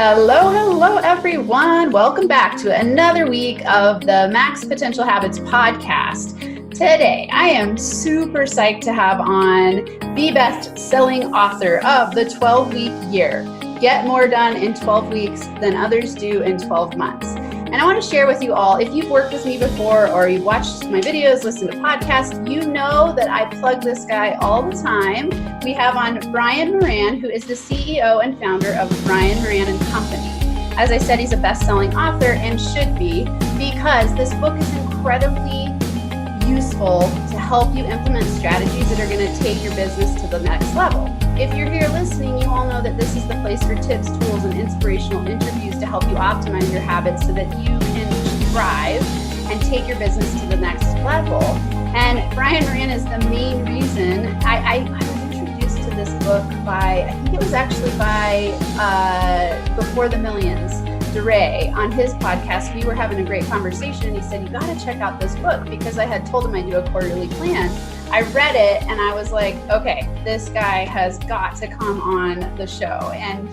Hello, everyone. Welcome back to another week of the Max Potential Habits podcast. Today, I am super psyched to have on the best-selling author of the 12-week year. Get more done in 12 weeks than others do in 12 months. And I want to share with you all, if you've worked with me before or you've watched my videos, listened to podcasts, you know that I plug this guy all the time. We have on Brian Moran, who is the CEO and founder of Brian Moran and Company. As I said, he's a best-selling author and should be, because this book is incredibly useful to help you implement strategies that are going to take your business to the next level. If you're here listening, you all know that this is the place for tips, tools, and inspirational interviews to help you optimize your habits so that you can thrive and take your business to the next level. And Brian Moran is the main reason I was introduced to this book by, I think it was actually by Before the Millions, DeRay, on his podcast. We were having a great conversation and he said, you got to check out this book, because I had told him I do a quarterly plan. I read it and I was like, okay, this guy has got to come on the show. And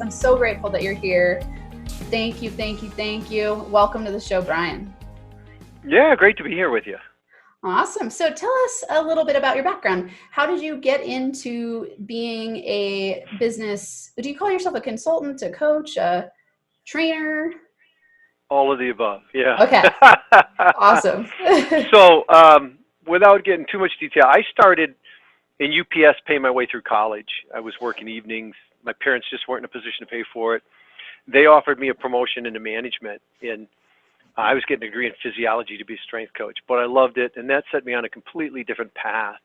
I'm so grateful that you're here. Thank you. Welcome to the show, Brian. Yeah, great to be here with you. Awesome. So tell us a little bit about your background. How did you get into being a business? Do you call yourself a consultant, a coach, a trainer? All of the above. Yeah. Okay. Awesome. So, without getting too much detail, I started in UPS paying my way through college. I was working evenings. My parents just weren't in a position to pay for it. They offered me a promotion into management, and I was getting a degree in physiology to be a strength coach, but I loved it, and that set me on a completely different path.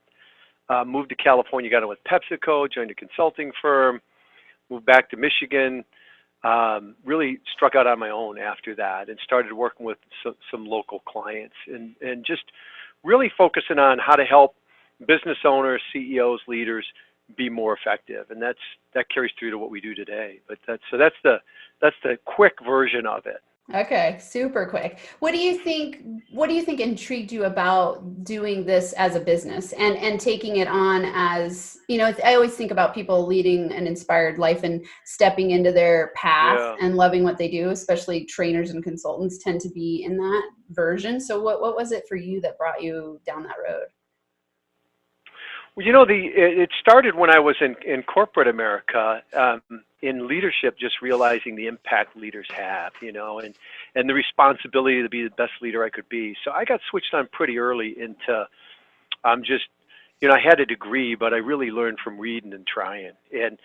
Moved to California, got in with PepsiCo, joined a consulting firm, moved back to Michigan, really struck out on my own after that, and started working with some local clients, and just really focusing on how to help business owners, CEOs, leaders be more effective, and that carries through to what we do today. But that's the quick version of it. Okay, super quick. What do you think intrigued you about doing this as a business and taking it on as, I always think about people leading an inspired life and stepping into their path and loving what they do, especially trainers and consultants tend to be in that version. So what was it for you that brought you down that road? Well, it started when I was in corporate America, in leadership, just realizing the impact leaders have, and the responsibility to be the best leader I could be. So I got switched on pretty early into, I had a degree, but I really learned from reading and trying. And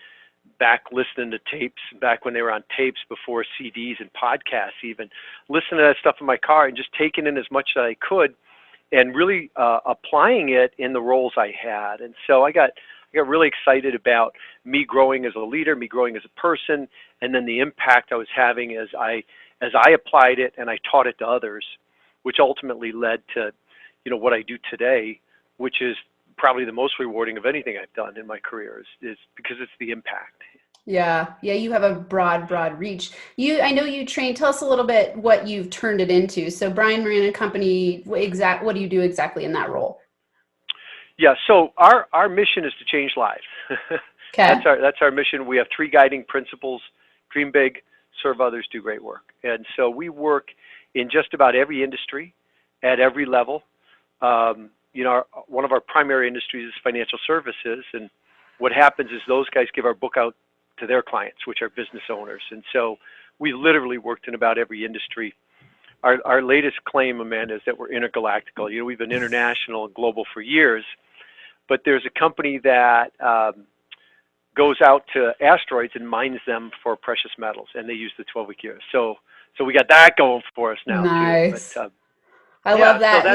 back listening to tapes, back when they were on tapes before CDs and podcasts even, listening to that stuff in my car and just taking in as much as I could, and really applying it in the roles I had. And so I got really excited about me growing as a leader, me growing as a person, and then the impact I was having as I applied it and I taught it to others, which ultimately led to, what I do today, which is probably the most rewarding of anything I've done in my career, is because it's the impact. Yeah, you have a broad reach. I know you train. Tell us a little bit what you've turned it into. So Brian Moran and Company, what do you do exactly in that role? Yeah, so our mission is to change lives. Okay. That's our mission. We have 3 guiding principles: dream big, serve others, do great work. And so we work in just about every industry, at every level. One of our primary industries is financial services, and what happens is those guys give our book out to their clients, which are business owners. And so we literally worked in about every industry. Our latest claim, Amanda, is that we're intergalactical. We've been international and global for years, but there's a company that goes out to asteroids and mines them for precious metals, and they use the 12-week year. So we got that going for us now. Nice. Too. But, I love that.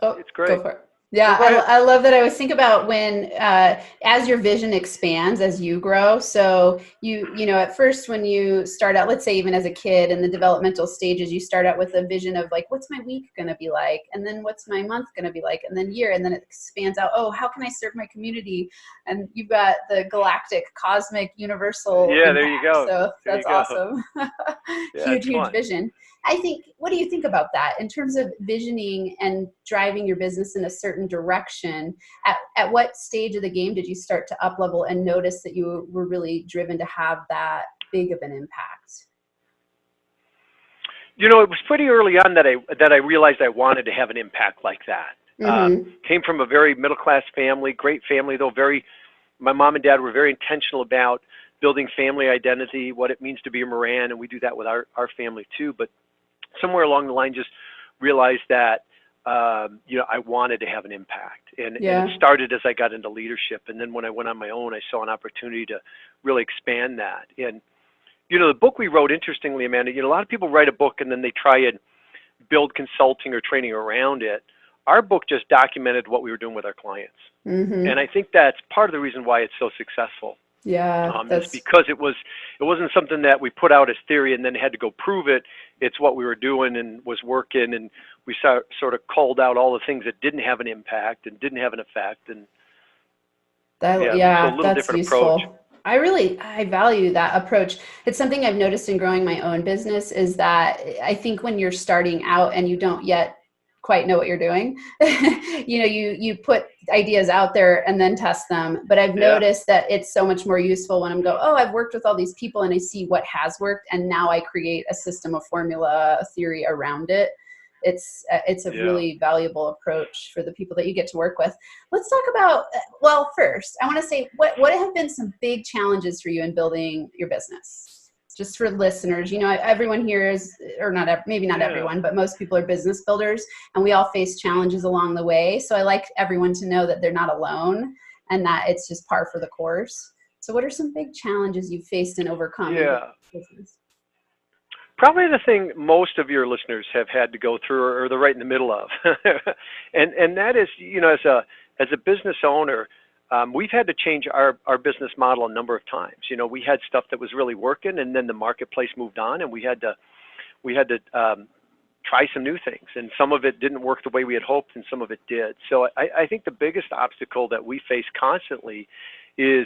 It's great. Go for it. Yeah, I love that. I always think about when, as your vision expands, as you grow. So at first when you start out, let's say even as a kid in the developmental stages, you start out with a vision of like, what's my week going to be like? And then what's my month going to be like? And then year, and then it expands out. Oh, how can I serve my community? And you've got the galactic, cosmic, universal. Yeah, impact. There you go. So that's awesome. Yeah, huge vision. What do you think about that in terms of visioning and driving your business in a certain certain direction. At what stage of the game did you start to up level and notice that you were really driven to have that big of an impact? It was pretty early on that I realized I wanted to have an impact like that. Came from a very middle class family, great family though. My mom and dad were very intentional about building family identity, what it means to be a Moran, and we do that with our family too. But somewhere along the line, just realized that I wanted to have an impact, and it started as I got into leadership, and then when I went on my own, I saw an opportunity to really expand that. And the book we wrote, interestingly, Amanda, a lot of people write a book and then they try and build consulting or training around it. Our book just documented what we were doing with our clients. And I think that's part of the reason why it's so successful. Is because it wasn't something that we put out as theory and then had to go prove it. It's what we were doing and was working, and we sort of called out all the things that didn't have an impact and didn't have an effect. And so a little that's different useful. approach. I value that approach. It's something I've noticed in growing my own business, is that I think when you're starting out and you don't yet quite know what you're doing, you put ideas out there and then test them. But I've noticed that it's so much more useful when I'm I've worked with all these people and I see what has worked, and now I create a system, a formula, a theory around it. It's a really valuable approach for the people that you get to work with. Let's talk about, first, I want to say, what have been some big challenges for you in building your business? Just for listeners, everyone here is, or maybe not everyone, but most people are business builders, and we all face challenges along the way. So I like everyone to know that they're not alone and that it's just par for the course. So what are some big challenges you've faced and overcome in business? Probably the thing most of your listeners have had to go through, or they're right in the middle of, and that is, as a business owner, we've had to change our business model a number of times. We had stuff that was really working, and then the marketplace moved on, and we had to try some new things, and some of it didn't work the way we had hoped, and some of it did. So I think the biggest obstacle that we face constantly is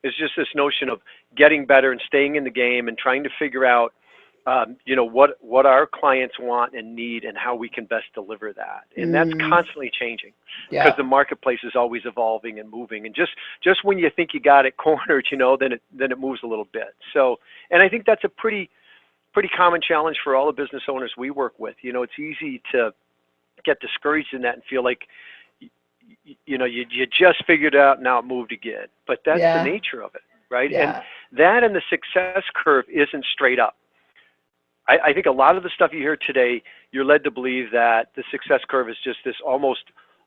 just this notion of getting better and staying in the game and trying to figure out what our clients want and need and how we can best deliver that. And that's constantly changing because the marketplace is always evolving and moving. And just when you think you got it cornered, then it moves a little bit. So, and I think that's a pretty common challenge for all the business owners we work with. It's easy to get discouraged in that and feel like, you just figured it out, now it moved again. But that's the nature of it, right? And the success curve isn't straight up. I think a lot of the stuff you hear today, you're led to believe that the success curve is just this almost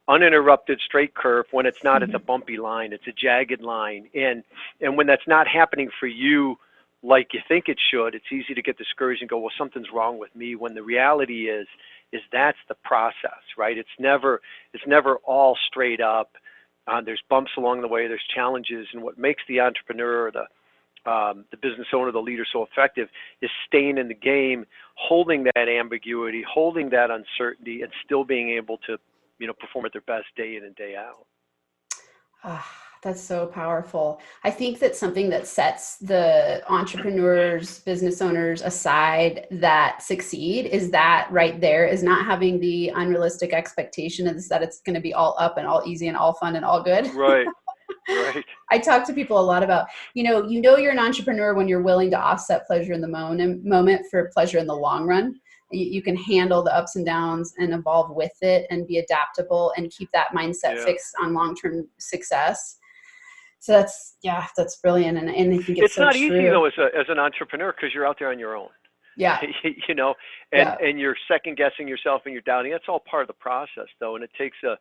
uninterrupted straight curve, when it's not. It's a bumpy line, it's a jagged line. And when that's not happening for you like you think it should, it's easy to get discouraged and go, well, something's wrong with me, when the reality is that's the process, right? It's never all straight up. There's bumps along the way, there's challenges, and what makes the entrepreneur, the business owner, the leader so effective is staying in the game, holding that ambiguity, holding that uncertainty, and still being able to, perform at their best day in and day out. That's so powerful. I think that's something that sets the entrepreneurs, business owners aside that succeed, is that right there is not having the unrealistic expectation is that it's going to be all up and all easy and all fun and all good. Right. Right. I talk to people a lot about, you're an entrepreneur when you're willing to offset pleasure in the moment for pleasure in the long run. You can handle the ups and downs and evolve with it and be adaptable and keep that mindset fixed on long-term success. So that's brilliant. And I think it's so not true. Easy though, as an entrepreneur, because you're out there on your own. Yeah. And you're second guessing yourself and you're doubting. That's all part of the process though. And it takes a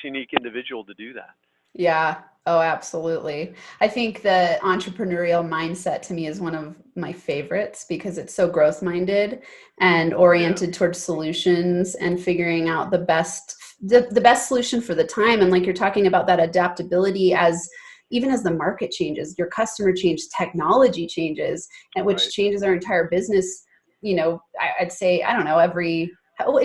unique individual to do that. Yeah. Oh, absolutely. I think the entrepreneurial mindset to me is one of my favorites because it's so growth minded and oriented towards solutions and figuring out the best solution for the time. And like you're talking about that adaptability even as the market changes, your customer changes, technology changes, and which changes our entire business. I'd say, I don't know,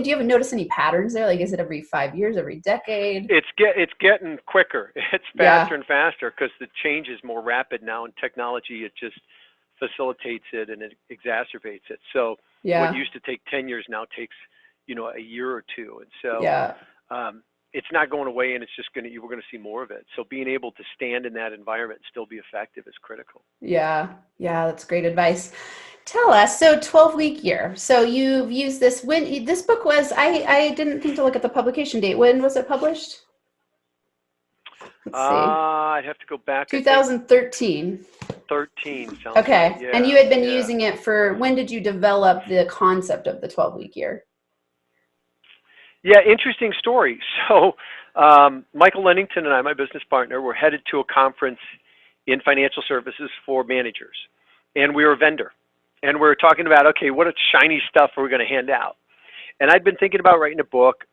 do you ever notice any patterns there? Like, is it every 5 years, every decade? It's getting quicker. It's faster and faster because the change is more rapid now, and technology, it just facilitates it and it exacerbates it. So what used to take 10 years now takes, a year or two. And so it's not going away, and it's just we're going to see more of it. So being able to stand in that environment and still be effective is critical. Yeah, that's great advice. Tell us, so 12-week year. So you've used this, when this book was, I didn't think to look at the publication date. When was it published? Let's see. I'd have to go back. 2013. 13 sounds okay. right. Yeah, and you had been using it for, when did you develop the concept of the 12-week year? Yeah, interesting story. So Michael Lennington and I, my business partner, were headed to a conference in financial services for managers. And we were a vendor. And we were talking about, okay, what shiny stuff are we going to hand out? And I'd been thinking about writing a book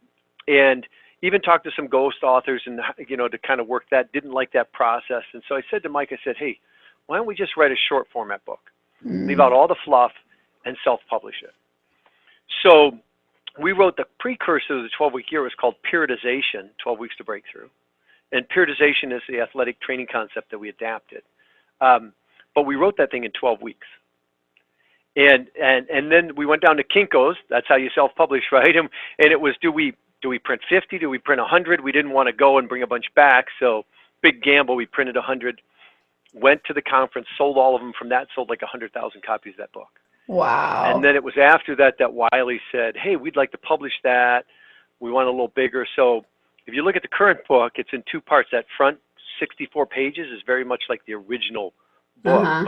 and even talked to some ghost authors and, to kind of work that, didn't like that process. And so I said to Mike, I said, hey, why don't we just write a short format book? Leave out all the fluff and self-publish it. So we wrote the precursor to the 12-week year. It was called Periodization, 12 Weeks to Breakthrough. And periodization is the athletic training concept that we adapted. But we wrote that thing in 12 weeks. And then we went down to Kinko's. That's how you self-publish, right? And it was, do we print 50? Do we print 100? We didn't want to go and bring a bunch back. So big gamble, we printed 100, went to the conference, sold all of them. From that, sold like 100,000 copies of that book. Wow. And then it was after that Wiley said, hey, we'd like to publish that. We want a little bigger. So if you look at the current book, it's in two parts. That front 64 pages is very much like the original book.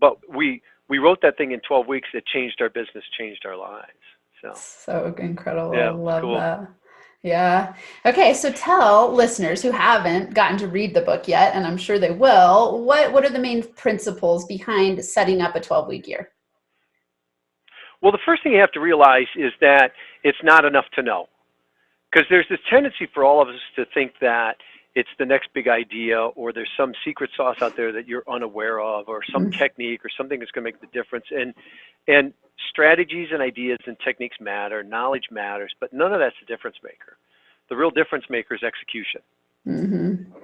But we wrote that thing in 12 weeks. It changed our business, changed our lives. So incredible. Yeah, I love cool. that. Yeah. Okay. So tell listeners who haven't gotten to read the book yet, and I'm sure they will, what are the main principles behind setting up a 12-week year? Well, the first thing you have to realize is that it's not enough to know. Because there's this tendency for all of us to think that it's the next big idea, or there's some secret sauce out there that you're unaware of, or some technique or something that's going to make the difference. And strategies and ideas and techniques matter, knowledge matters, but none of that's a difference maker. The real difference maker is execution.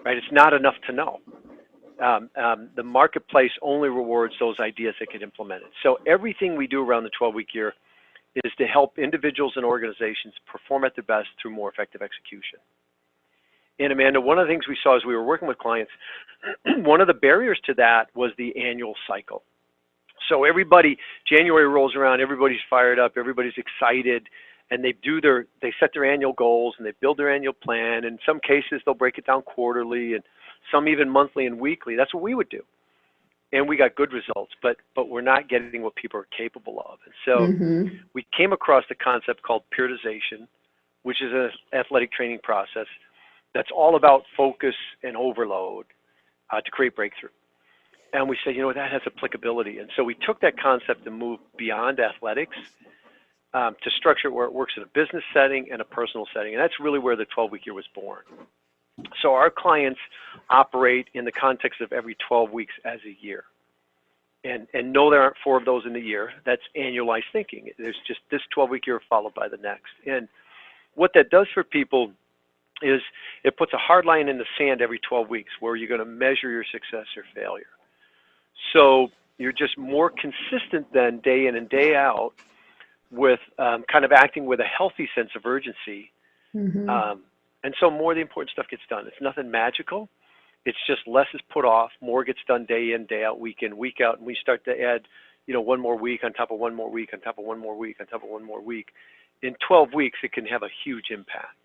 Right? It's not enough to know. The marketplace only rewards those ideas that get implemented. So everything we do around the 12-week year is to help individuals and organizations perform at their best through more effective execution. And Amanda, one of the things we saw as we were working with clients, one of the barriers to that was the annual cycle. So January rolls around, everybody's fired up, everybody's excited, and they set their annual goals and they build their annual plan. In some cases, they'll break it down quarterly, and some even monthly and weekly. That's what we would do. And we got good results, but we're not getting what people are capable of. And so we came across the concept called periodization, which is an athletic training process that's all about focus and overload to create breakthrough. And we said, that has applicability. And so we took that concept and moved beyond athletics to structure it where it works in a business setting and a personal setting. And that's really where the 12-week year was born. So our clients operate in the context of every 12 weeks as a year. And no, there aren't 4 of those in the year. That's annualized thinking. There's just this 12-week year followed by the next. And what that does for people is it puts a hard line in the sand every 12 weeks where you're going to measure your success or failure. So you're just more consistent then day in and day out with kind of acting with a healthy sense of urgency. And so more of the important stuff gets done. It's nothing magical. It's just less is put off, more gets done day in, day out, week in, week out, and we start to add, one more week on top of one more week on top of one more week on top of one more week. In 12 weeks, it can have a huge impact.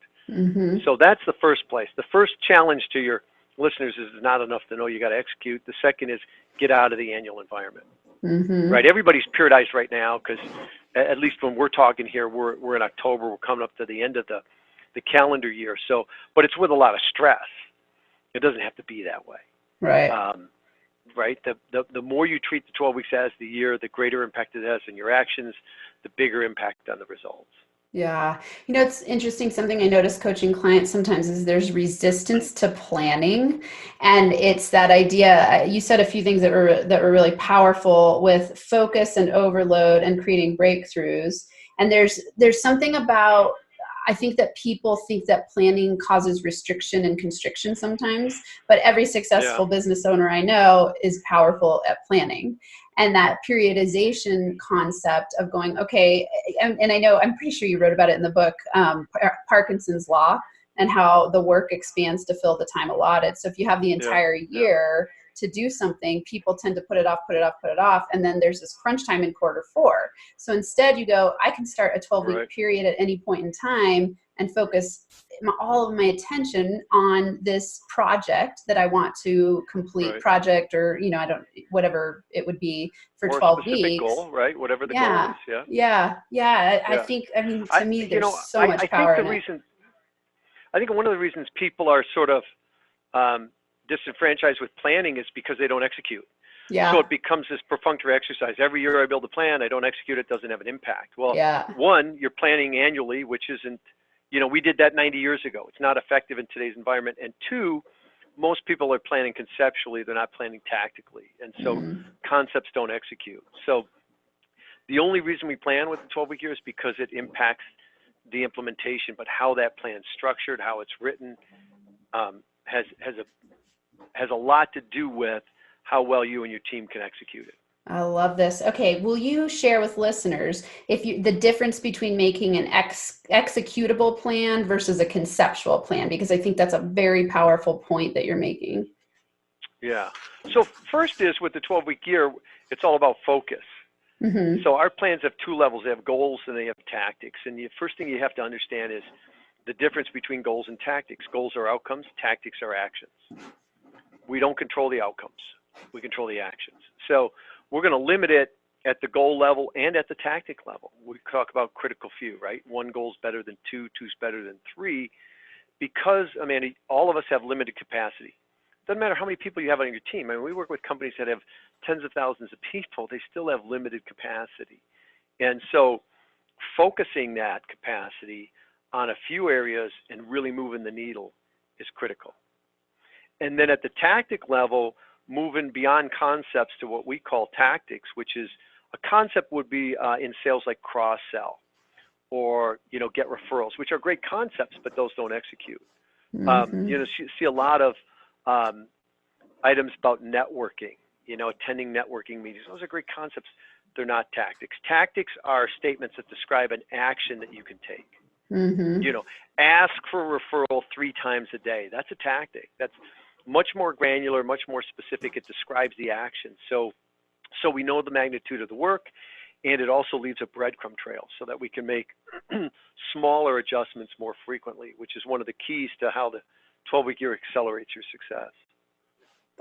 So that's the first place. The first challenge to your listeners is not enough to know, you got to execute. The second is get out of the annual environment. Right? Everybody's periodized right now because at least when we're talking here, we're in October. We're coming up to the end of the calendar year. So, but it's with a lot of stress. It doesn't have to be that way. Right. Right. The more you treat the 12 weeks as the year, the greater impact it has on your actions, the bigger impact on the results. Yeah. It's interesting. Something I notice coaching clients sometimes is there's resistance to planning. And it's that idea, you said a few things that were really powerful with focus and overload and creating breakthroughs. And there's something about, I think that people think that planning causes restriction and constriction sometimes, but every successful business owner I know is powerful at planning. And that periodization concept of going, okay, and I know, I'm pretty sure you wrote about it in the book, Parkinson's Law, and how the work expands to fill the time allotted. So if you have the entire year to do something, people tend to put it off. And then there's this crunch time in quarter 4. So instead you go, I can start a 12-week period at any point in time and focus all of my attention on this project that I want to complete, project, or, whatever it would be for more 12 specific weeks. Goal, right? Whatever the goal is. I think, to me, there's so much power in it. I think one of the reasons people are sort of disenfranchised with planning is because they don't execute. So it becomes this perfunctory exercise. Every year I build a plan, I don't execute it, doesn't have an impact. Well, one, you're planning annually, which isn't, we did that 90 years ago. It's not effective in today's environment. And two, most people are planning conceptually, they're not planning tactically. And so concepts don't execute. So the only reason we plan with the 12-week year is because it impacts the implementation, but how that plan's structured, how it's written, has a lot to do with how well you and your team can execute it. I love this. Okay, will you share with listeners the difference between making an executable plan versus a conceptual plan? Because I think that's a very powerful point that you're making. Yeah. So first is with the 12-week year, it's all about focus. So our plans have 2 levels. They have goals and they have tactics. And the first thing you have to understand is the difference between goals and tactics. Goals are outcomes, tactics are actions. We don't control the outcomes. We control the actions. So we're going to limit it at the goal level and at the tactic level. We talk about critical few, right? 1 goal is better than 2, 2 is better than 3, because, all of us have limited capacity. Doesn't matter how many people you have on your team. We work with companies that have tens of thousands of people. They still have limited capacity. And so focusing that capacity on a few areas and really moving the needle is critical. And then at the tactic level, moving beyond concepts to what we call tactics, which is a concept would be in sales like cross-sell or, get referrals, which are great concepts, but those don't execute. You see a lot of items about networking, attending networking meetings. Those are great concepts. They're not tactics. Tactics are statements that describe an action that you can take. Ask for a referral 3 times a day. That's a tactic. That's much more granular, much more specific. It describes the action. So we know the magnitude of the work, and it also leaves a breadcrumb trail so that we can make smaller adjustments more frequently, which is one of the keys to how the 12-week year accelerates your success.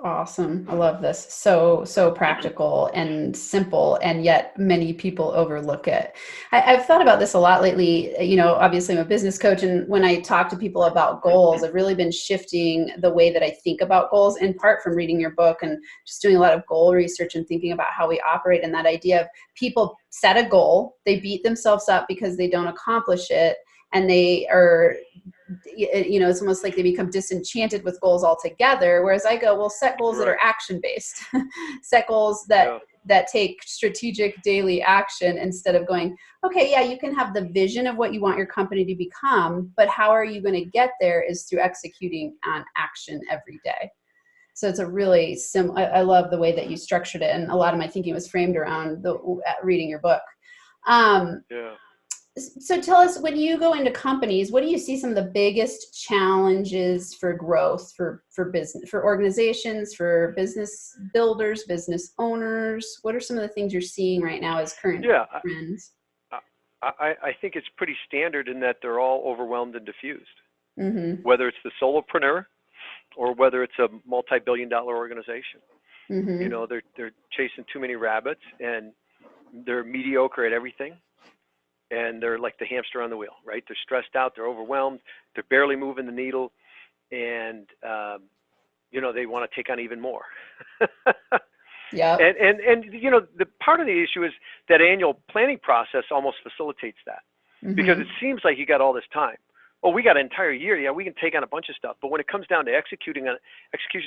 Awesome. I love this. So practical and simple, and yet many people overlook it. I've thought about this a lot lately. Obviously I'm a business coach, and when I talk to people about goals, I've really been shifting the way that I think about goals, in part from reading your book and just doing a lot of goal research and thinking about how we operate, and that idea of people set a goal, they beat themselves up because they don't accomplish it, and they are, it's almost like they become disenchanted with goals altogether. Whereas I go, well, set goals that are action-based, set goals that take strategic daily action, instead of going, okay, yeah, you can have the vision of what you want your company to become, but how are you going to get there is through executing on action every day. So it's a really I love the way that you structured it. And a lot of my thinking was framed around reading your book. So tell us, when you go into companies, what do you see some of the biggest challenges for growth for business, for organizations, for business builders, business owners? What are some of the things you're seeing right now as current trends? I think it's pretty standard in that they're all overwhelmed and diffused, whether it's the solopreneur or whether it's a multi-billion-dollar organization. They're chasing too many rabbits, and they're mediocre at everything. And they're like the hamster on the wheel, right? They're stressed out, they're overwhelmed, they're barely moving the needle, and they want to take on even more. Yeah. And the part of the issue is that annual planning process almost facilitates that, because it seems like you got all this time. Oh, we got an entire year. Yeah, we can take on a bunch of stuff. But when it comes down to execution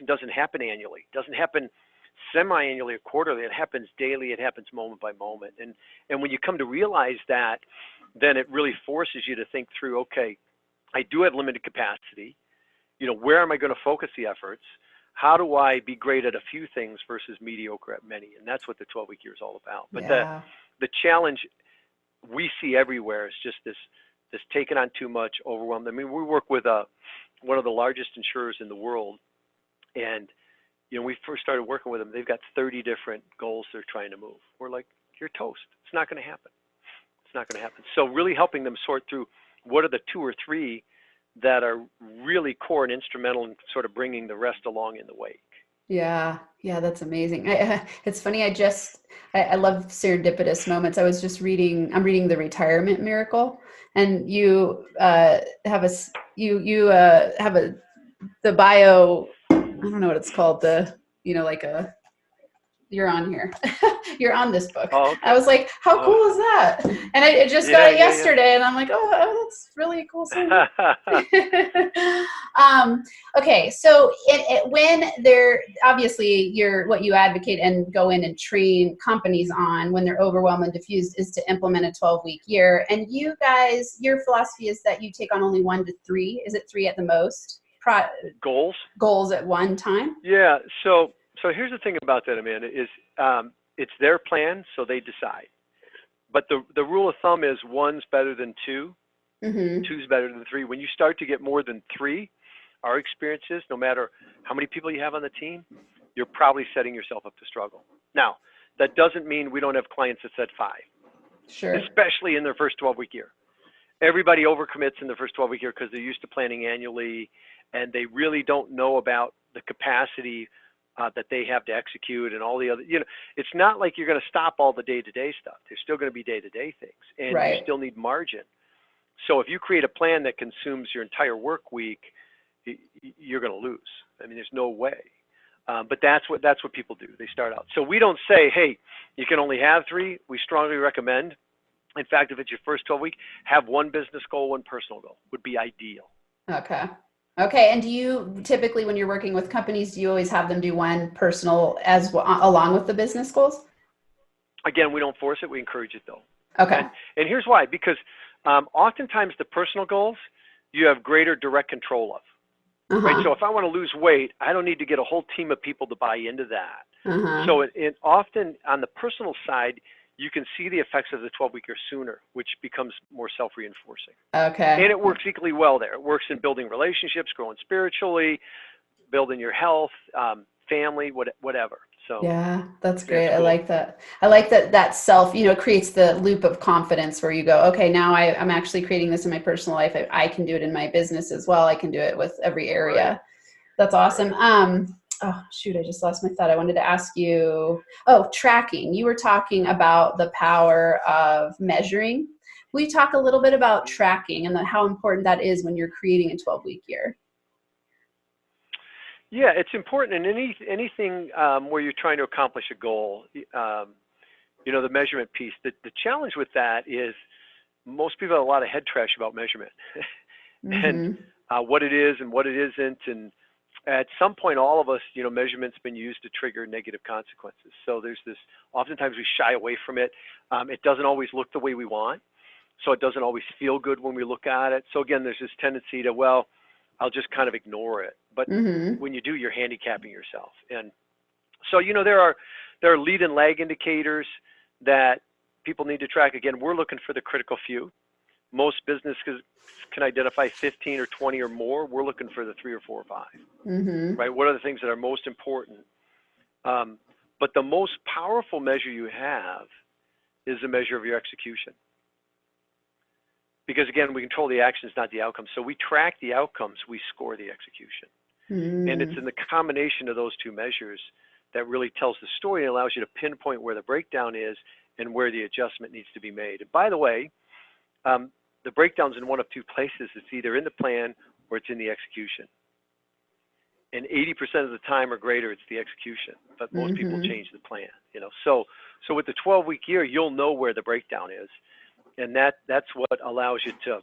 doesn't happen annually. It doesn't happen semi-annually or quarterly. It happens daily. It happens moment by moment. And when you come to realize that, then it really forces you to think through, okay, I do have limited capacity. Where am I going to focus the efforts? How do I be great at a few things versus mediocre at many? And that's what the 12-week year is all about. But the challenge we see everywhere is just this that's taken on too much, overwhelmed. I mean, we work with one of the largest insurers in the world, and we first started working with them. They've got 30 different goals they're trying to move. We're like, you're toast. It's not going to happen. It's not going to happen. So really helping them sort through what are the 2 or 3 that are really core and instrumental in sort of bringing the rest along in the wake. Yeah, that's amazing. It's funny. I love serendipitous moments. I'm reading The Retirement Miracle, and you have the bio. I don't know what it's called. You're on here. You're on this book. Oh, okay. I was like, how cool is that? And I just got it yesterday, and I'm like, oh, that's really cool. Okay, so when they're obviously what you advocate and go in and train companies on when they're overwhelmed and diffused is to implement a 12-week year. And you guys, your philosophy is that you take on only 1 to 3. Is it 3 at the most? Goals at one time? Yeah. So here's the thing about that, Amanda, is it's their plan, so they decide. But the rule of thumb is 1's better than 2, 2's better than 3. When you start to get more than 3, our experience is no matter how many people you have on the team, you're probably setting yourself up to struggle. Now, that doesn't mean we don't have clients that said 5, sure, especially in their first 12-week year. Everybody overcommits in the first 12-week year because they're used to planning annually, and they really don't know about the capacity that they have to execute and all the other, it's not like you're going to stop all the day-to-day stuff. There's still going to be day-to-day things, and right. You still need margin. So if you create a plan that consumes your entire work week, you're going to lose. I mean, there's no way. But that's what people do. They start out. So we don't say, hey, you can only have 3. We strongly recommend. In fact, if it's your first 12 week, have 1 business goal, 1 personal goal would be ideal. Okay. And do you typically, when you're working with companies, do you always have them do 1 personal along with the business goals? Again, we don't force it. We encourage it though. Okay. And here's why, because oftentimes the personal goals, you have greater direct control of, right? So if I want to lose weight, I don't need to get a whole team of people to buy into that. So often on the personal side, you can see the effects of the 12-week year sooner, which becomes more self-reinforcing. Okay. And it works equally well there. It works in building relationships, growing spiritually, building your health, family, whatever. So yeah, that's great. Cool. I like that. I like that self, creates the loop of confidence where you go, okay, now I'm actually creating this in my personal life. I can do it in my business as well. I can do it with every area. Right. That's awesome. Right. Oh, shoot, I just lost my thought. I wanted to ask you, tracking. You were talking about the power of measuring. Will you talk a little bit about tracking and how important that is when you're creating a 12-week year? Yeah, it's important in anything where you're trying to accomplish a goal, the measurement piece. The challenge with that is most people have a lot of head trash about measurement and what it is and what it isn't. And at some point, all of us, measurement's been used to trigger negative consequences. So there's this, oftentimes we shy away from it. It doesn't always look the way we want. So it doesn't always feel good when we look at it. So again, there's this tendency to, I'll just kind of ignore it. But when you do, you're handicapping yourself. And so, there are lead and lag indicators that people need to track. Again, we're looking for the critical few. Most businesses can identify 15 or 20 or more. We're looking for the 3 or 4 or 5, right? What are the things that are most important? But the most powerful measure you have is a measure of your execution. Because again, we control the actions, not the outcomes. So we track the outcomes, we score the execution. And it's in the combination of those 2 measures that really tells the story and allows you to pinpoint where the breakdown is and where the adjustment needs to be made. And by the way, the breakdown's in one of 2 places. It's either in the plan or it's in the execution. And 80% of the time or greater, it's the execution. But most people change the plan, So with the 12-week year, you'll know where the breakdown is. And that's what allows you to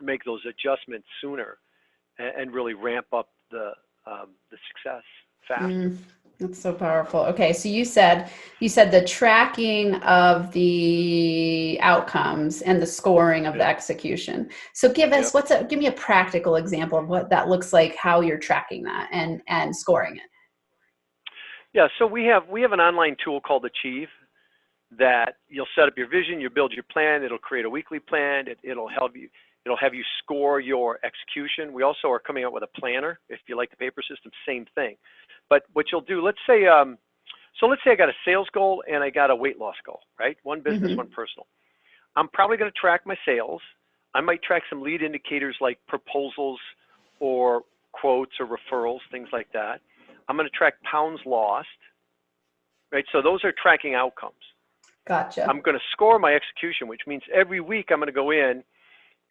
make those adjustments sooner and really ramp up the success faster. That's so powerful. Okay, so you said the tracking of the outcomes and the scoring of the execution. So give me a practical example of what that looks like, how you're tracking that and scoring it. Yeah, so we have an online tool called Achieve that you'll set up your vision, you build your plan, it'll create a weekly plan, it'll help you It'll have you score your execution. We also are coming out with a planner. If you like the paper system, same thing. But what you'll do, let's say I got a sales goal and I got a weight loss goal, right? One business, one personal. I'm probably going to track my sales. I might track some lead indicators like proposals or quotes or referrals, things like that. I'm going to track pounds lost, right? So those are tracking outcomes. Gotcha. I'm going to score my execution, which means every week I'm going to go in,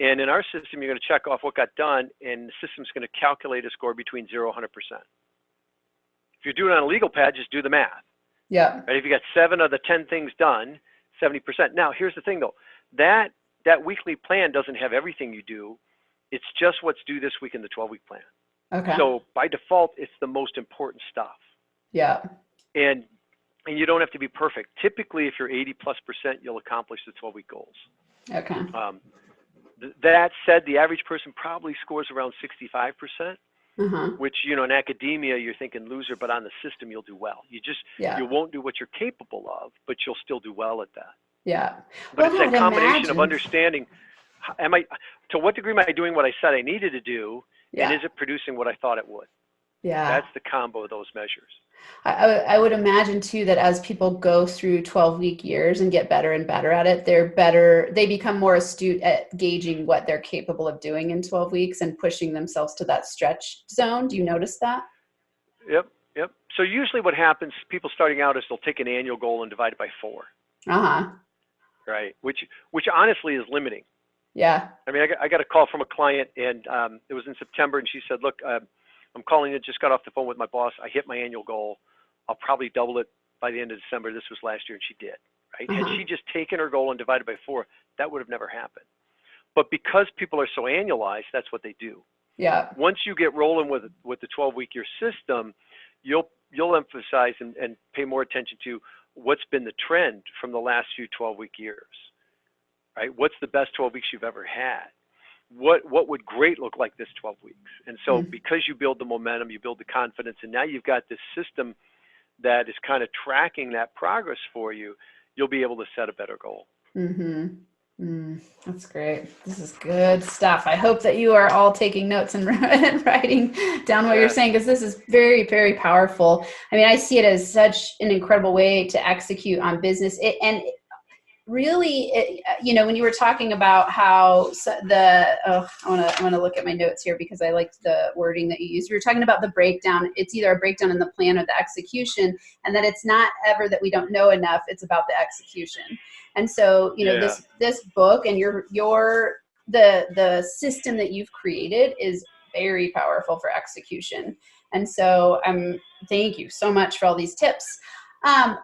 and in our system, you're going to check off what got done, and the system's going to calculate a score between 0 and 100%. If you're doing it on a legal pad, just do the math. Yeah. Right? If you got 7 of the 10 things done, 70%. Now, here's the thing, though. That weekly plan doesn't have everything you do. It's just what's due this week in the 12-week plan. Okay. So by default, it's the most important stuff. Yeah. And you don't have to be perfect. Typically, if you're 80+%, you'll accomplish the 12-week goals. Okay. That said, the average person probably scores around 65%, which, in academia, you're thinking loser, but on the system, you'll do well. You won't do what you're capable of, but you'll still do well at that. Yeah. But it's that combination of understanding, to what degree am I doing what I said I needed to do, and is it producing what I thought it would? Yeah. That's the combo of those measures. I would imagine too that as people go through 12-week years and get better and better at it, they become more astute at gauging what they're capable of doing in 12 weeks and pushing themselves to that stretch zone. Do you notice that? Yep. So usually what happens, people starting out, is they'll take an annual goal and divide it by 4. Right. Which honestly is limiting. Yeah. I mean, I got a call from a client, and it was in September, and she said, look, I'm calling it, just got off the phone with my boss. I hit my annual goal. I'll probably double it by the end of December. This was last year, and she did. Right? Had she just taken her goal and divided by 4, that would have never happened. But because people are so annualized, that's what they do. Yeah. Once you get rolling with the 12-week year system, you'll emphasize and pay more attention to what's been the trend from the last few 12-week years. Right? What's the best 12 weeks you've ever had? What would great look like this 12 weeks? And so because you build the momentum, you build the confidence, and now you've got this system that is kind of tracking that progress for you, you'll be able to set a better goal. That's great. This is good stuff. I hope that you are all taking notes and writing down what you're saying, because this is very, very powerful. I mean, I see it as such an incredible way to execute on business. Really, when you were talking about how I want to look at my notes here because I liked the wording that you used. You were talking about the breakdown. It's either a breakdown in the plan or the execution, and that it's not ever that we don't know enough. It's about the execution. And so, this book and the system that you've created is very powerful for execution. And so, thank you so much for all these tips.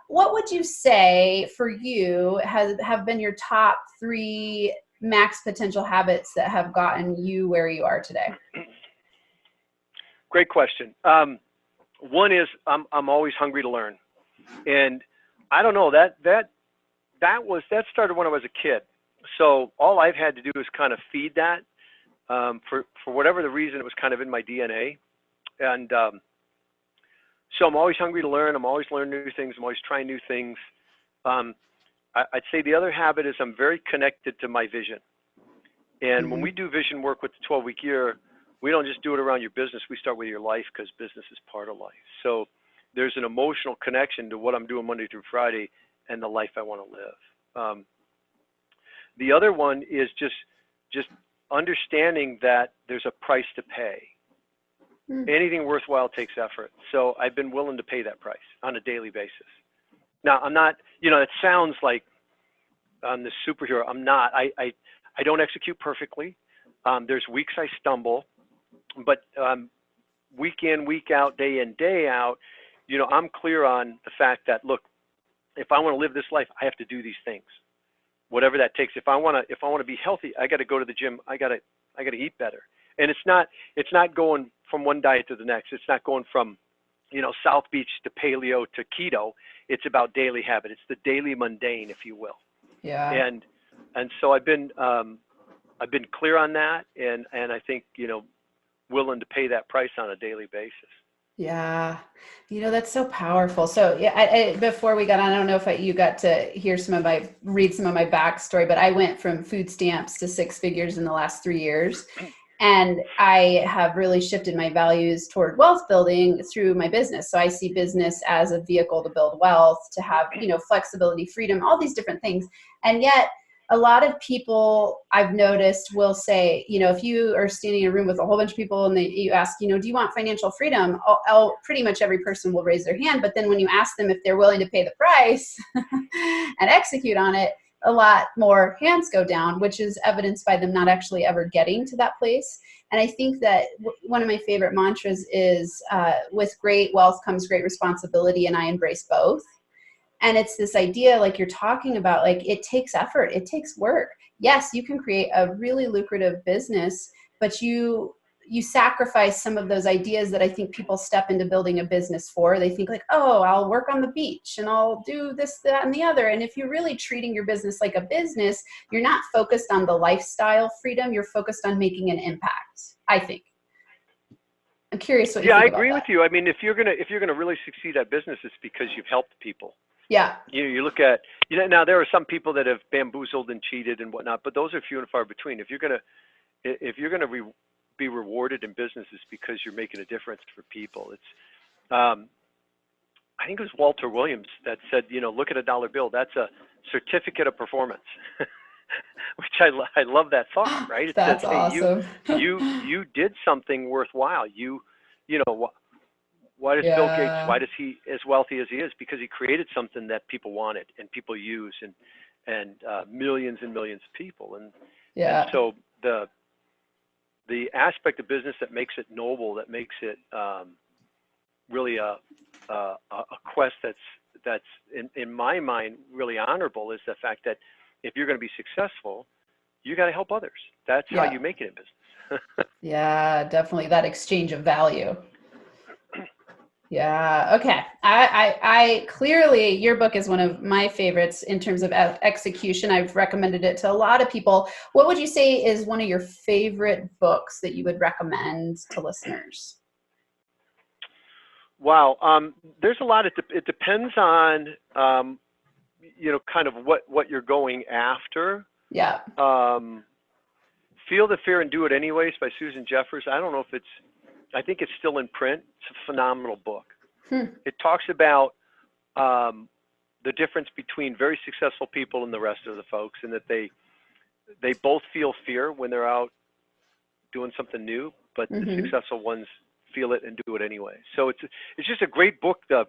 What would you say for you have been your top 3 max potential habits that have gotten you where you are today? Great question. One is I'm always hungry to learn, and I don't know that started when I was a kid. So all I've had to do is kind of feed that. For whatever the reason, it was kind of in my DNA, and so I'm always hungry to learn. I'm always learning new things. I'm always trying new things. I'd say the other habit is I'm very connected to my vision. And when we do vision work with the 12-week year, we don't just do it around your business. We start with your life, because business is part of life. So there's an emotional connection to what I'm doing Monday through Friday and the life I want to live. The other one is just understanding that there's a price to pay. Anything worthwhile takes effort. So I've been willing to pay that price on a daily basis. Now, I'm not, it sounds like I'm the superhero. I'm not. I don't execute perfectly. There's weeks I stumble, but week in, week out, day in, day out, I'm clear on the fact that, look, if I want to live this life, I have to do these things, whatever that takes. If I want to be healthy, I got to go to the gym. I got to eat better. And it's not going from one diet to the next. It's not going from, South Beach to paleo to keto. It's about daily habit. It's the daily mundane, if you will. Yeah. And so I've been clear on that, and I think, willing to pay that price on a daily basis. Yeah. That's so powerful. So yeah, before we got on, I don't know if you got to hear read some of my backstory, but I went from food stamps to six figures in the last 3 years. And I have really shifted my values toward wealth building through my business. So I see business as a vehicle to build wealth, to have, flexibility, freedom, all these different things. And yet a lot of people I've noticed will say, if you are standing in a room with a whole bunch of people and you ask, do you want financial freedom? Pretty much every person will raise their hand. But then when you ask them if they're willing to pay the price and execute on it, a lot more hands go down, which is evidenced by them not actually ever getting to that place. And I think that one of my favorite mantras is, with great wealth comes great responsibility, and I embrace both. And it's this idea, like you're talking about, like it takes effort, it takes work. Yes, you can create a really lucrative business, but you sacrifice some of those ideas that I think people step into building a business for. They think like, oh, I'll work on the beach and I'll do this, that, and the other. And if you're really treating your business like a business, you're not focused on the lifestyle freedom, you're focused on making an impact, I think. I'm curious what you think about that. Yeah, I agree with you. I mean, if you're gonna really succeed at business, it's because you've helped people. Yeah. You look at, now there are some people that have bamboozled and cheated and whatnot, but those are few and far between. If you're gonna be rewarded in business, it's because you're making a difference for people. It's, I think it was Walter Williams that said, look at a dollar bill. That's a certificate of performance, which I love that thought, right? It That's says, awesome. hey, you did something worthwhile. Why does Bill Gates, why does he as wealthy as he is? Because he created something that people wanted and people use, and millions and millions of people. And so the aspect of business that makes it noble, that makes it really a quest that's in my mind really honorable, is the fact that if you're going to be successful, you got to help others. That's how you make it in business. Yeah, definitely that exchange of value. Yeah. Okay. I clearly, your book is one of my favorites in terms of execution. I've recommended it to a lot of people. What would you say is one of your favorite books that you would recommend to listeners? Wow. There's a lot. It depends on, kind of what you're going after. Yeah. Feel the Fear and Do It Anyways by Susan Jeffers. I don't know if I think it's still in print. It's a phenomenal book. It talks about the difference between very successful people and the rest of the folks, and that they both feel fear when they're out doing something new, but the successful ones feel it and do it anyway. So it's just a great book to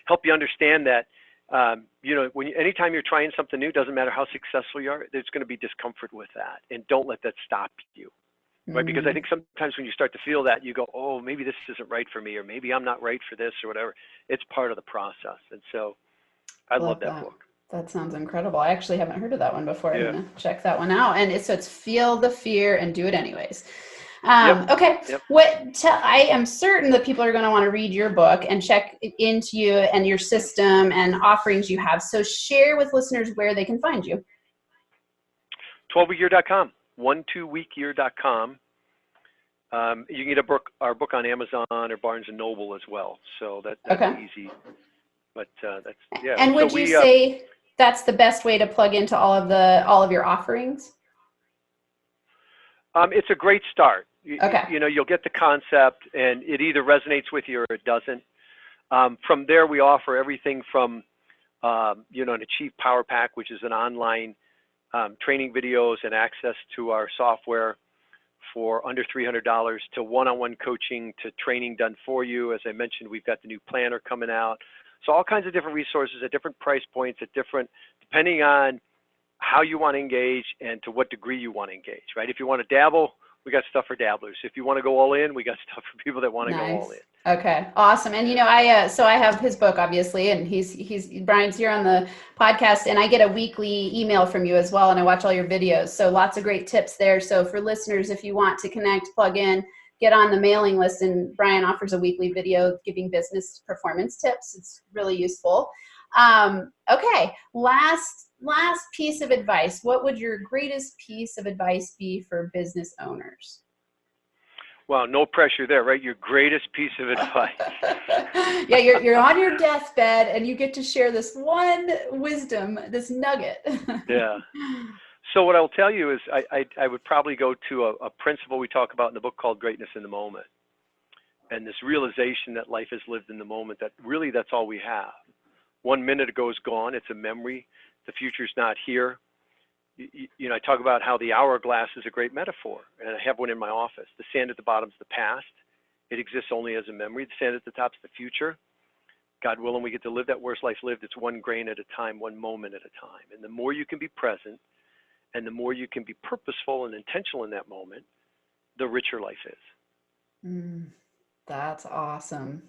help you understand that, anytime you're trying something new, doesn't matter how successful you are, there's going to be discomfort with that, and don't let that stop you. Right? Because I think sometimes when you start to feel that, you go, oh, maybe this isn't right for me, or maybe I'm not right for this, or whatever. It's part of the process. And so I love that book. That sounds incredible. I actually haven't heard of that one before. Yeah. I'm going to check that one out. And it's Feel the Fear and Do It Anyways. Okay. Yep. I am certain that people are going to want to read your book and check into you and your system and offerings you have. So share with listeners where they can find you. 12weekyear.com. 12weekyear.com. You can get our book on Amazon or Barnes and Noble as well. So that's easy. But that's And would you say that's the best way to plug into all of your offerings? It's a great start. You'll get the concept, and it either resonates with you or it doesn't. From there, we offer everything from an Achieve Power Pack, which is an online training videos and access to our software for under $300, to one-on-one coaching, to training done for you. As I mentioned, we've got the new planner coming out. So all kinds of different resources at different price points, depending on how you want to engage and to what degree you want to engage, right? If you want to dabble, we got stuff for dabblers. If you want to go all in, we got stuff for people that want to go all in. Okay, awesome. And I have his book, obviously, and Brian's here on the podcast, and I get a weekly email from you as well, and I watch all your videos. So lots of great tips there. So for listeners, if you want to connect, plug in, get on the mailing list, and Brian offers a weekly video giving business performance tips. It's really useful. Okay, last piece of advice. What would your greatest piece of advice be for business owners? Well, no pressure there, right? Your greatest piece of advice. Yeah, you're on your deathbed and you get to share this one wisdom, this nugget. Yeah. So what I'll tell you is I would probably go to a principle we talk about in the book called Greatness in the Moment. And this realization that life is lived in the moment, that really that's all we have. 1 minute ago is gone. It's a memory. The future's not here. You know, I talk about how the hourglass is a great metaphor, and I have one in my office. The sand at the bottom is the past. It exists only as a memory. The sand at the top is the future. God willing, we get to live that worst life lived. It's one grain at a time, one moment at a time. And the more you can be present and the more you can be purposeful and intentional in that moment, the richer life is. That's awesome.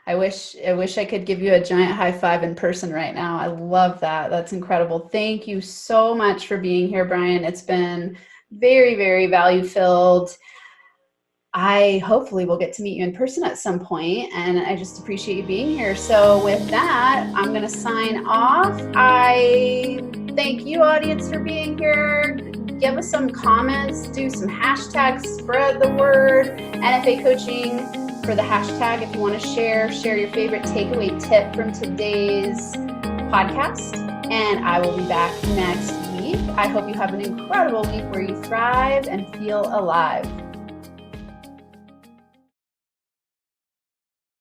I wish I could give you a giant high five in person right now. I love that. That's incredible. Thank you so much for being here, Brian. It's been very, very value filled. I hopefully will get to meet you in person at some point, and I just appreciate you being here. So with that, I'm going to sign off. I thank you, audience, for being here. Give us some comments, do some hashtags, spread the word. NFA Coaching for the hashtag if you want to share your favorite takeaway tip from today's podcast. And I will be back next week. I hope you have an incredible week where you thrive and feel alive.